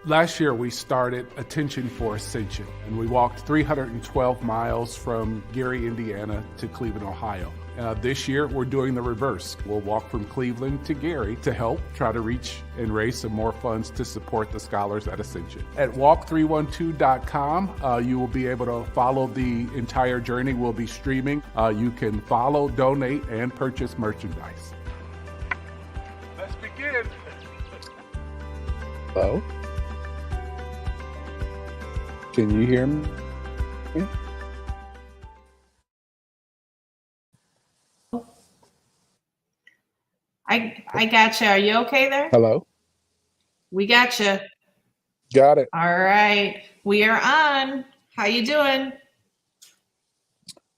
Last year, we started Attention for Ascension, and we walked 312 miles from Gary, Indiana to Cleveland, Ohio. This year, we're doing the reverse. We'll walk from Cleveland to Gary to help try to reach and raise some more funds to support the scholars at Ascension. At Walk312.com, you will be able to follow the entire journey. We'll be streaming. You can follow, donate, and purchase merchandise. Let's begin. Hello? Can you hear me? I gotcha. Are you okay there? Hello? We gotcha. Got it. All right. We are on. How you doing?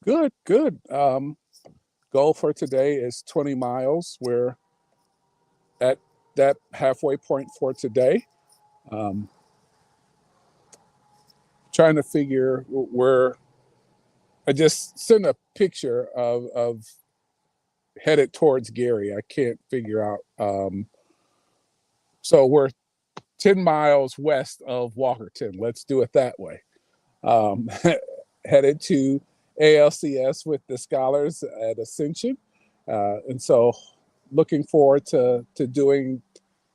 Good, good. Goal for today is 20 miles. We're at that halfway point for today. Trying to figure where I just sent a picture of headed towards Gary. I can't figure out. So we're 10 miles west of Walkerton. Let's do it that way. Headed to ALCS with the scholars at Ascension. And so looking forward to doing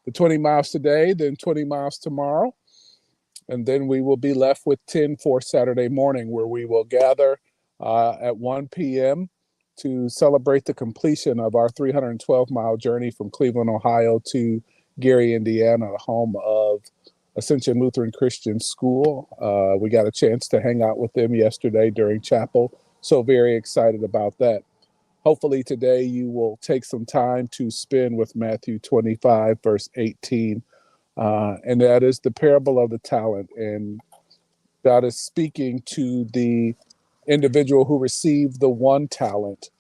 the 20 miles today, then 20 miles tomorrow. And then we will be left with 10 for Saturday morning, where we will gather at 1 p.m. to celebrate the completion of our 312-mile journey from Cleveland, Ohio to Gary, Indiana, home of Ascension Lutheran Christian School. We got a chance to hang out with them yesterday during chapel, so very excited about that. Hopefully today you will take some time to spend with Matthew 25, verse 18, and that is the parable of the talent. And God is speaking to the individual who received the one talent,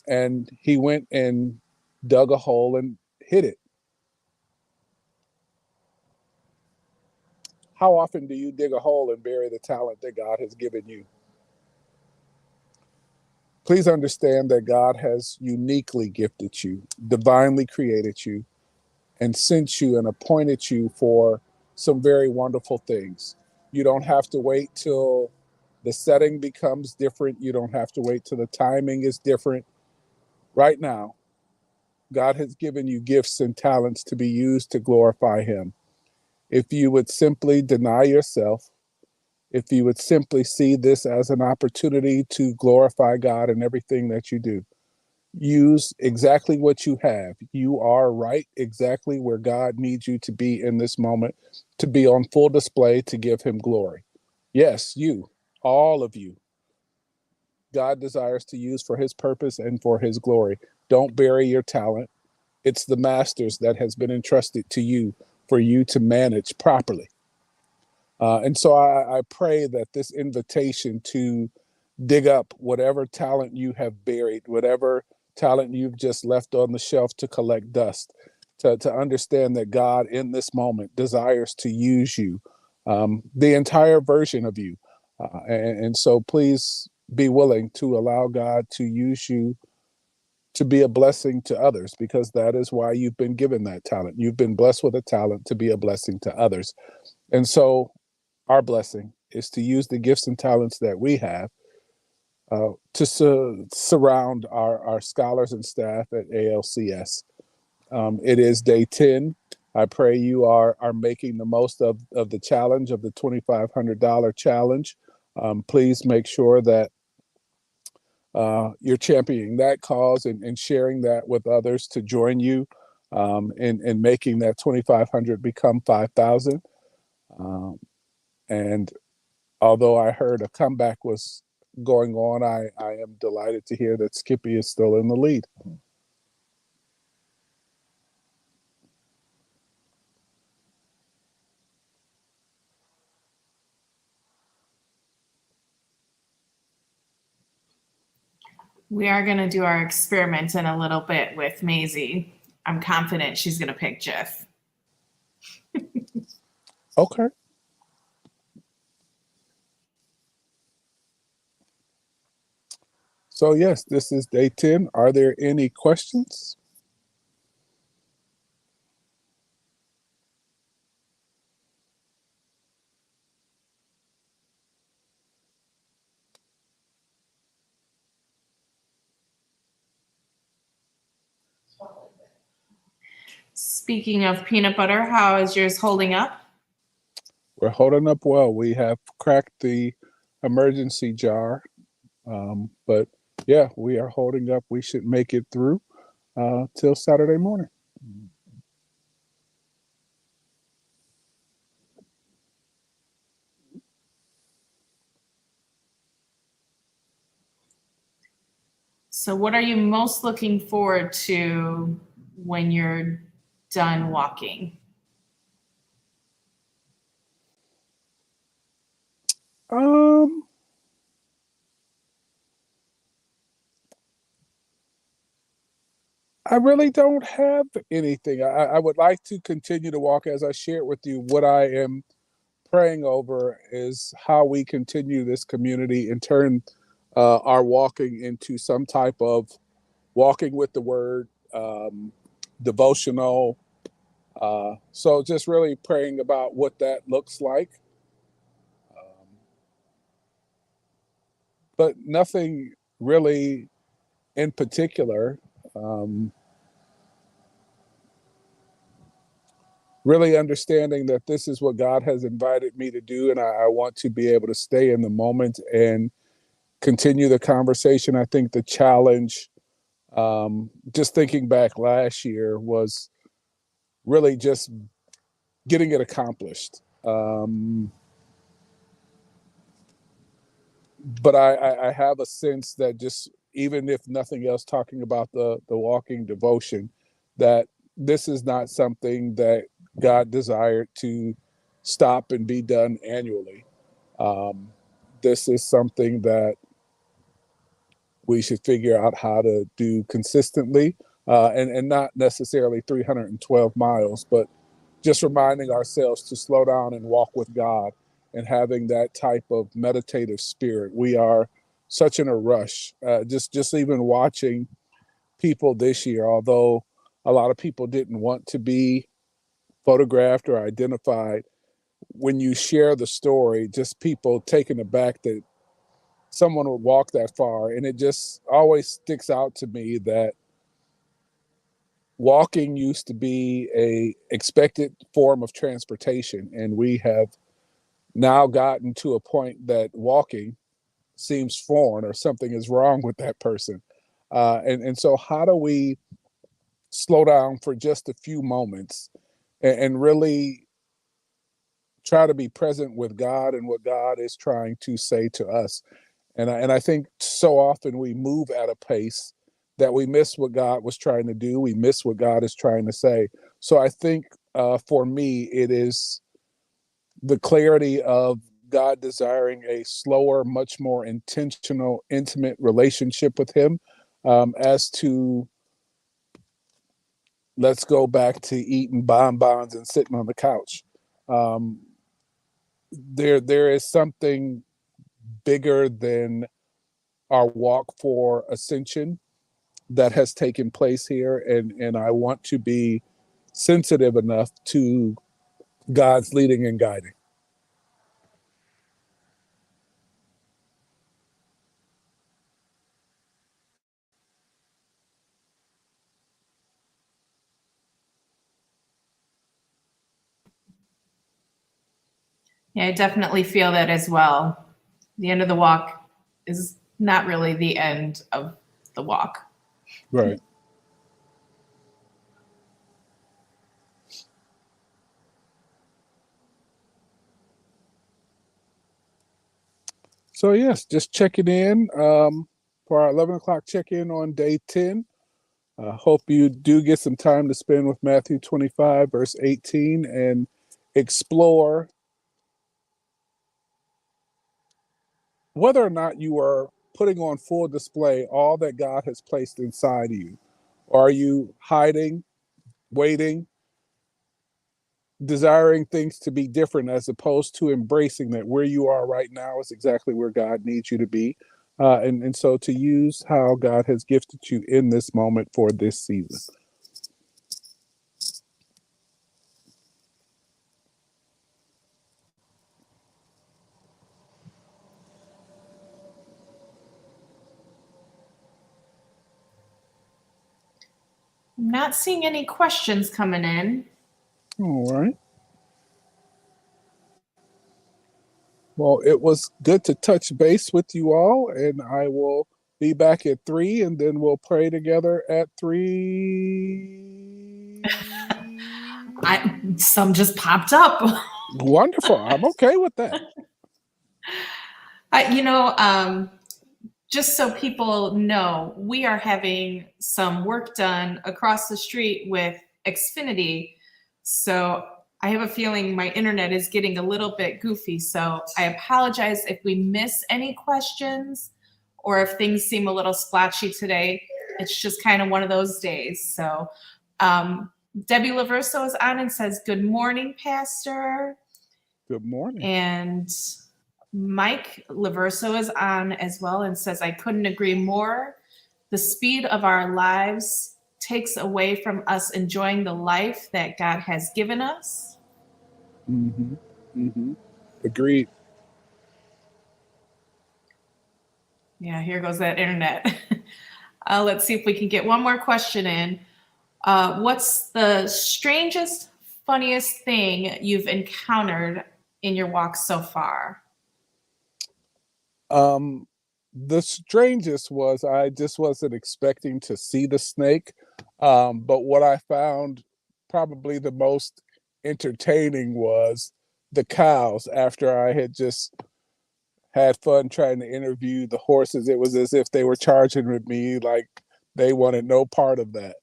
and he went and dug a hole and hid it. How often do you dig a hole and bury the talent that God has given you? Please understand that God has uniquely gifted you, divinely created you, and sent you and appointed you for some very wonderful things. You don't have to wait till the setting becomes different. You don't have to wait till the timing is different. Right now, God has given you gifts and talents to be used to glorify Him. If you would simply deny yourself, if you would simply see this as an opportunity to glorify God in everything that you do, use exactly what you have. You are right exactly where God needs you to be in this moment, to be on full display, to give Him glory. Yes, you, all of you, God desires to use for His purpose and for His glory. Don't bury your talent. It's the master's that has been entrusted to you for you to manage properly. And so I pray that this invitation to dig up whatever talent you have buried, whatever talent you've just left on the shelf to collect dust, to understand that God in this moment desires to use you, the entire version of you. And so please be willing to allow God to use you to be a blessing to others, because that is why you've been given that talent. You've been blessed with a talent to be a blessing to others. And so our blessing is to use the gifts and talents that we have to surround our scholars and staff at ALCS. It is day 10. I pray you are making the most of the challenge, of the $2,500 challenge. Please make sure that you're championing that cause and sharing that with others to join you in making that 2,500 become 5,000. And although I heard a comeback was going on, I am delighted to hear that Skippy is still in the lead. We are going to do our experiment in a little bit with Maisie. I'm confident she's going to pick Jeff. Okay. So yes, this is day 10. Are there any questions? Speaking of peanut butter, how is yours holding up? We're holding up well. We have cracked the emergency jar, but yeah, we are holding up. We should make it through till Saturday morning. So, what are you most looking forward to when you're done walking? Um, I really don't have anything. I would like to continue to walk. As I shared with you, what I am praying over is how we continue this community and turn our walking into some type of walking with the word, devotional. So just really praying about what that looks like. But nothing really in particular. Um, really understanding that this is what God has invited me to do, and I want to be able to stay in the moment and continue the conversation. I think the challenge, just thinking back last year, was really just getting it accomplished. But I have a sense that just even if nothing else, talking about the walking devotion, that this is not something that God desired to stop and be done annually. Um, this is something that we should figure out how to do consistently, and not necessarily 312 miles, but just reminding ourselves to slow down and walk with God and having that type of meditative spirit. We are such in a rush. Just even watching people this year, although a lot of people didn't want to be photographed or identified, when you share the story, just people taken aback that someone would walk that far. And it just always sticks out to me that walking used to be a expected form of transportation, and we have now gotten to a point that walking seems foreign or something is wrong with that person. And so how do we slow down for just a few moments and really try to be present with God and what God is trying to say to us? And I think so often we move at a pace that we miss what God was trying to do. We miss what God is trying to say. So I think for me, it is the clarity of God desiring a slower, much more intentional, intimate relationship with Him, as to let's go back to eating bonbons and sitting on the couch. Um, there is something bigger than our walk for ascension that has taken place here, and I want to be sensitive enough to God's leading and guiding. Yeah, I definitely feel that as well. The end of the walk is not really the end of the walk. Right. So yes, just checking in for our 11 o'clock check-in on day 10. Hope you do get some time to spend with Matthew 25, verse 18, and explore whether or not you are putting on full display all that God has placed inside of you. Or are you hiding, waiting, desiring things to be different as opposed to embracing that where you are right now is exactly where God needs you to be? And so to use how God has gifted you in this moment for this season. not seeing any questions coming in. All right. Well, it was good to touch base with you all, and I will be back at 3, and then we'll pray together at 3. Some just popped up. Wonderful. I'm okay with that. Just so people know, we are having some work done across the street with Xfinity. So I have a feeling my internet is getting a little bit goofy. So I apologize if we miss any questions or if things seem a little splotchy today. It's just kind of one of those days. So Debbie Laverso is on and says, good morning, Pastor. Good morning. And Mike Laverso is on as well and says, I couldn't agree more. The speed of our lives takes away from us enjoying the life that God has given us. Mm-hmm. Mm-hmm. Agreed. Yeah, here goes that internet. Let's see if we can get one more question in. What's the strangest, funniest thing you've encountered in your walk so far? The strangest was I just wasn't expecting to see the snake. But what I found probably the most entertaining was the cows. After I had just had fun trying to interview the horses, it was as if they were charging with me, like they wanted no part of that.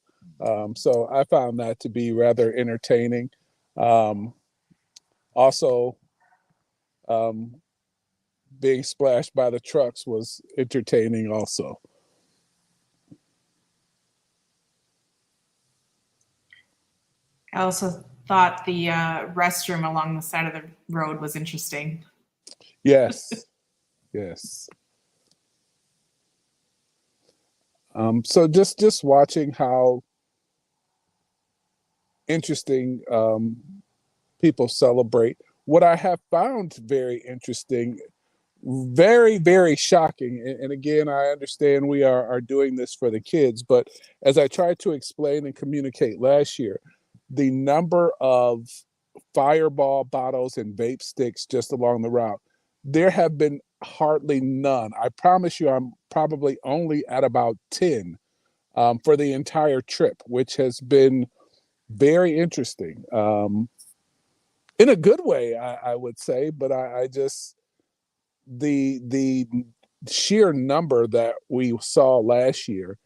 So I found that to be rather entertaining. Also, being splashed by the trucks was entertaining also. I also thought the restroom along the side of the road was interesting. Yes. Yes. So just watching how interesting people celebrate. What I have found very interesting, very, very shocking, and again, I understand we are doing this for the kids, but as I tried to explain and communicate last year, the number of fireball bottles and vape sticks just along the route, there have been hardly none. I promise you, I'm probably only at about 10 for the entire trip, which has been very interesting. In a good way, I would say, but I just, the sheer number that we saw last year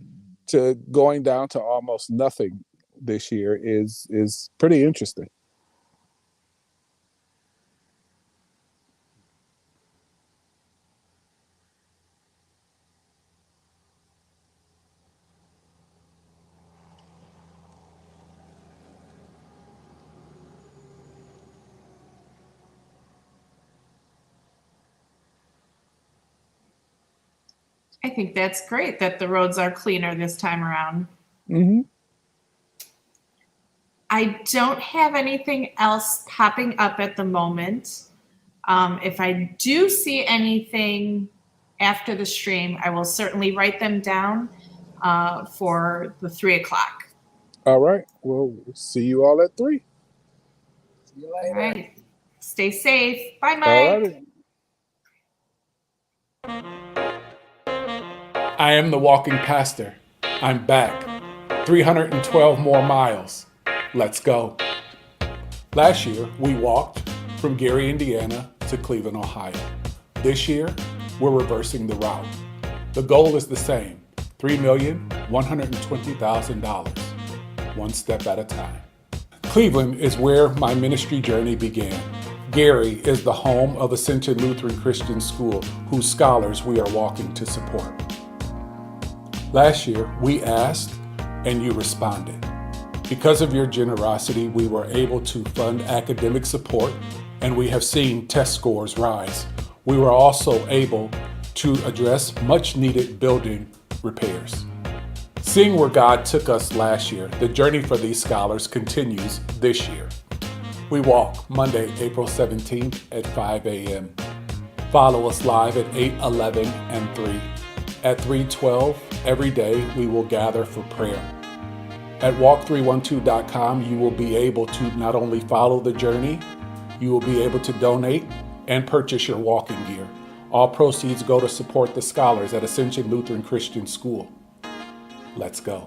to going down to almost nothing this year is pretty interesting. I think that's great that the roads are cleaner this time around. Mm-hmm. I don't have anything else popping up at the moment. If I do see anything after the stream, I will certainly write them down for the 3 o'clock. All right. Well, see you all at 3. See you later. All right. Stay safe. Bye, Mike. All righty. I am the walking pastor. I'm back. 312 more miles. Let's go. Last year, we walked from Gary, Indiana to Cleveland, Ohio. This year, we're reversing the route. The goal is the same, $3,120,000, one step at a time. Cleveland is where my ministry journey began. Gary is the home of Ascension Lutheran Christian School, whose scholars we are walking to support. Last year, we asked and you responded. Because of your generosity, we were able to fund academic support, and we have seen test scores rise. We were also able to address much needed building repairs. Seeing where God took us last year, the journey for these scholars continues this year. We walk Monday, April 17th at 5 a.m. Follow us live at 8, 11, and 3. At 3:12 every day, we will gather for prayer. At walk312.com, you will be able to not only follow the journey, you will be able to donate and purchase your walking gear. All proceeds go to support the scholars at Ascension Lutheran Christian School. Let's go.